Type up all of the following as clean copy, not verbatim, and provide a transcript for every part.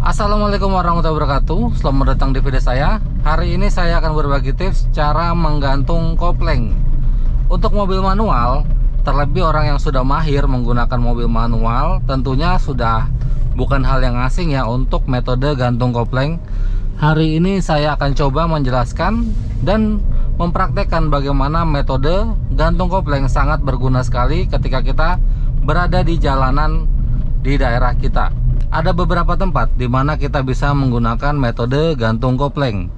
Assalamualaikum warahmatullahi wabarakatuh. Selamat datang di video saya. Hari ini saya akan berbagi tips cara menggantung kopling untuk mobil manual. Terlebih orang yang sudah mahir menggunakan mobil manual tentunya sudah bukan hal yang asing ya untuk metode gantung kopling. Hari ini saya akan coba menjelaskan dan mempraktekkan bagaimana metode gantung kopling. Sangat berguna sekali ketika kita berada di jalanan di daerah kita. Ada beberapa tempat di mana kita bisa menggunakan metode gantung kopling.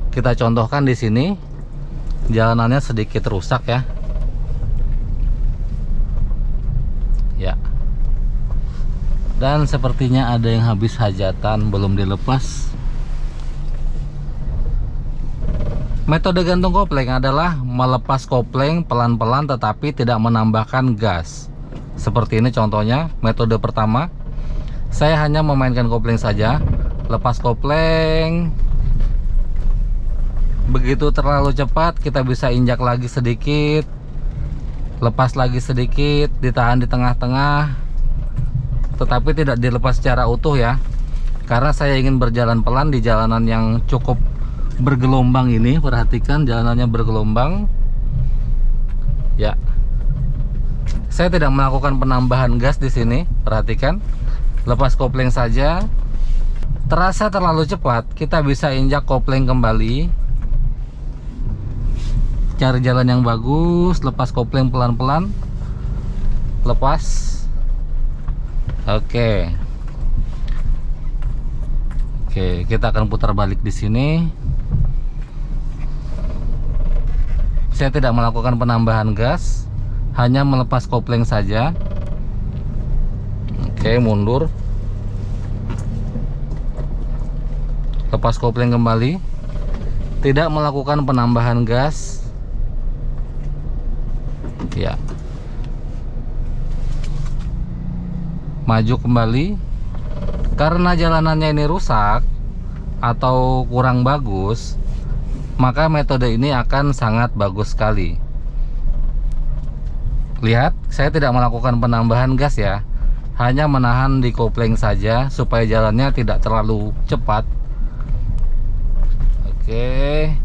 Kita contohkan di sini. Jalanannya sedikit rusak ya. Ya. Dan sepertinya ada yang habis hajatan belum dilepas. Metode gantung kopling adalah melepas kopling pelan-pelan tetapi tidak menambahkan gas. Seperti ini contohnya, metode pertama. Saya hanya memainkan kopling saja, lepas kopling. Begitu terlalu cepat, kita bisa injak lagi sedikit, lepas lagi sedikit, ditahan di tengah-tengah, tetapi tidak dilepas secara utuh ya, karena saya ingin berjalan pelan di jalanan yang cukup bergelombang ini. Perhatikan jalanannya bergelombang ya. Saya tidak melakukan penambahan gas di sini, perhatikan. Lepas kopling saja. Terasa terlalu cepat, kita bisa injak kopling kembali. Cari jalan yang bagus, lepas kopling pelan-pelan. Lepas. Oke. Oke, kita akan putar balik di sini. Saya tidak melakukan penambahan gas, hanya melepas kopling saja. Oke, mundur. Lepas kopling kembali. Tidak melakukan penambahan gas. Ya. Maju kembali. Karena jalanannya ini rusak atau kurang bagus, maka metode ini akan sangat bagus sekali. Lihat, saya tidak melakukan penambahan gas ya. Hanya menahan di kopling saja supaya jalannya tidak terlalu cepat. Oke,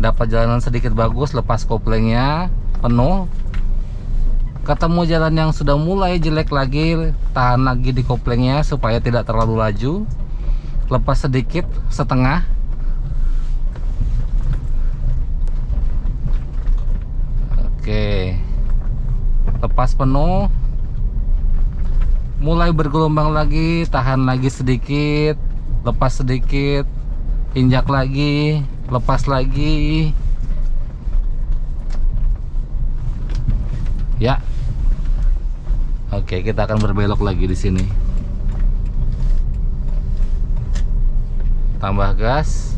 dapat jalanan sedikit bagus, lepas koplingnya penuh. Ketemu jalan yang sudah mulai jelek lagi, tahan lagi di koplingnya supaya tidak terlalu laju. Lepas sedikit, setengah. Oke, lepas penuh. Mulai bergelombang lagi, tahan lagi sedikit, lepas sedikit, injak lagi, lepas lagi. Ya. Oke, kita akan berbelok lagi di sini. Tambah gas.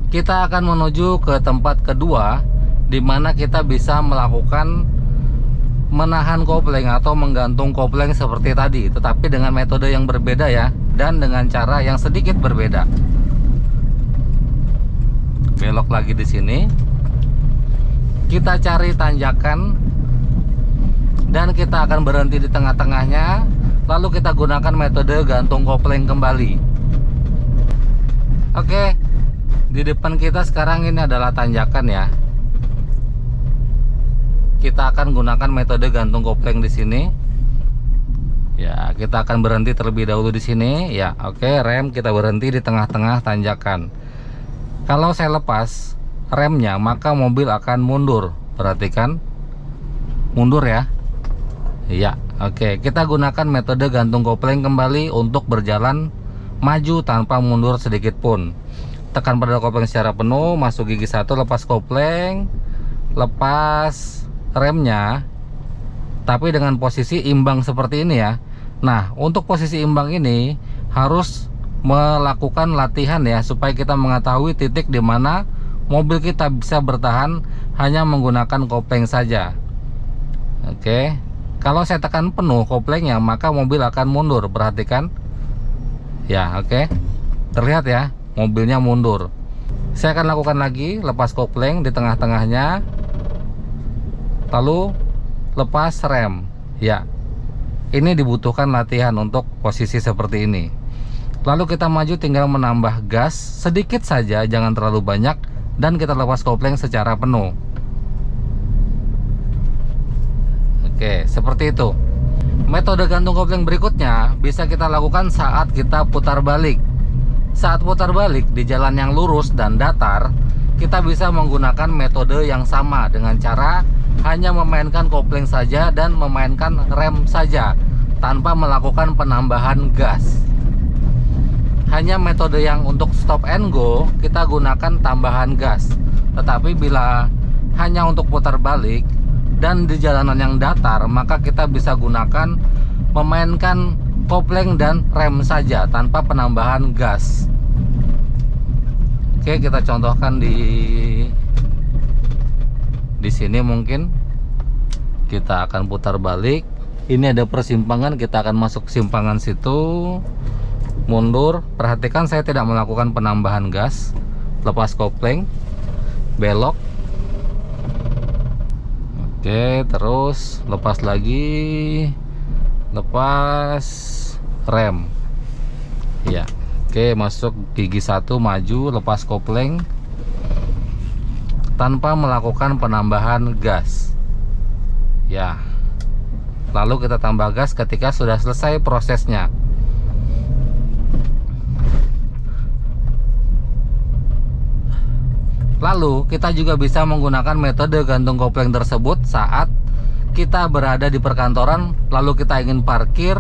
Kita akan menuju ke tempat kedua di mana kita bisa melakukan menahan kopling atau menggantung kopling seperti tadi, tetapi dengan metode yang berbeda ya, dan dengan cara yang sedikit berbeda. Belok lagi di sini. Kita cari tanjakan dan kita akan berhenti di tengah-tengahnya, lalu kita gunakan metode gantung kopling kembali. Oke. Di depan kita sekarang ini adalah tanjakan ya. Kita akan gunakan metode gantung kopling di sini. Ya, kita akan berhenti terlebih dahulu di sini. Ya, oke, rem kita berhenti di tengah-tengah tanjakan. Kalau saya lepas remnya, maka mobil akan mundur. Perhatikan, mundur ya. Ya, oke. Kita gunakan metode gantung kopling kembali untuk berjalan maju tanpa mundur sedikit pun. Tekan pedal kopling secara penuh, masuk gigi 1, lepas kopling, lepas remnya, tapi dengan posisi imbang seperti ini ya. Nah, untuk posisi imbang ini harus melakukan latihan ya, supaya kita mengetahui titik di mana mobil kita bisa bertahan hanya menggunakan kopling saja. Oke, kalau saya tekan penuh koplingnya, maka mobil akan mundur. Perhatikan ya. Oke, terlihat ya, mobilnya mundur. Saya akan lakukan lagi, lepas kopling di tengah-tengahnya, lalu lepas rem ya. Ini dibutuhkan latihan untuk posisi seperti ini. Lalu kita maju, tinggal menambah gas sedikit saja, jangan terlalu banyak, dan kita lepas kopling secara penuh. Oke, seperti itu. Metode gantung kopling berikutnya bisa kita lakukan saat kita putar balik. Saat putar balik di jalan yang lurus dan datar, kita bisa menggunakan metode yang sama dengan cara hanya memainkan kopling saja dan memainkan rem saja tanpa melakukan penambahan gas. Hanya metode yang untuk stop and go kita gunakan tambahan gas. Tetapi bila hanya untuk putar balik dan di jalanan yang datar, maka kita bisa gunakan memainkan kopling dan rem saja tanpa penambahan gas. Oke, kita contohkan di sini. Mungkin kita akan putar balik. Ini ada persimpangan, kita akan masuk simpangan situ, mundur. Perhatikan saya tidak melakukan penambahan gas. Lepas kopling, belok. Oke, terus lepas lagi, lepas rem. Ya, oke, masuk gigi 1, maju, lepas kopling tanpa melakukan penambahan gas. Ya, lalu kita tambah gas ketika sudah selesai prosesnya. Lalu kita juga bisa menggunakan metode gantung kopling tersebut saat kita berada di perkantoran lalu kita ingin parkir,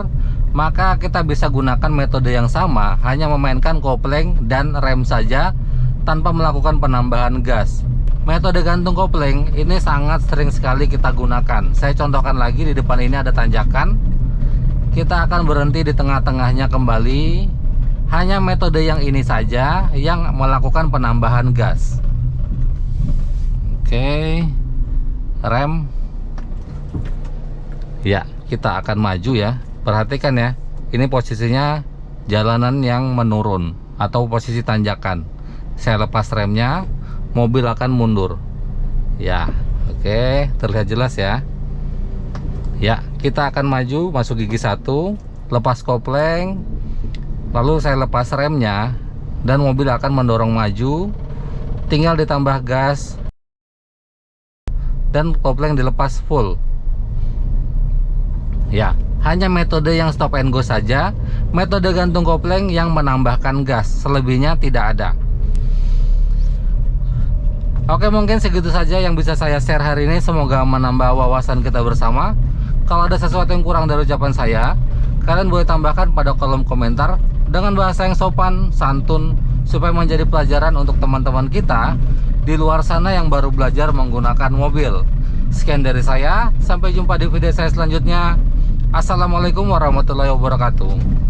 maka kita bisa gunakan metode yang sama, hanya memainkan kopling dan rem saja tanpa melakukan penambahan gas. Metode gantung kopling ini sangat sering sekali kita gunakan. Saya contohkan lagi, di depan ini ada tanjakan. Kita akan berhenti di tengah-tengahnya kembali. Hanya metode yang ini saja yang melakukan penambahan gas. Oke, rem. Ya, kita akan maju ya. Perhatikan ya, ini posisinya jalanan yang menurun atau posisi tanjakan. Saya lepas remnya, mobil akan mundur. Ya, oke, terlihat jelas ya. Ya, kita akan maju, masuk gigi 1, lepas kopling, lalu saya lepas remnya dan mobil akan mendorong maju. Tinggal ditambah gas dan kopling dilepas full. Ya, hanya metode yang stop and go saja, metode gantung kopling yang menambahkan gas, selebihnya tidak ada. Oke, mungkin segitu saja yang bisa saya share hari ini. Semoga menambah wawasan kita bersama. Kalau ada sesuatu yang kurang dari ucapan saya, kalian boleh tambahkan pada kolom komentar dengan bahasa yang sopan, santun, supaya menjadi pelajaran untuk teman-teman kita di luar sana yang baru belajar menggunakan mobil. Sekian dari saya, sampai jumpa di video saya selanjutnya. Assalamualaikum warahmatullahi wabarakatuh.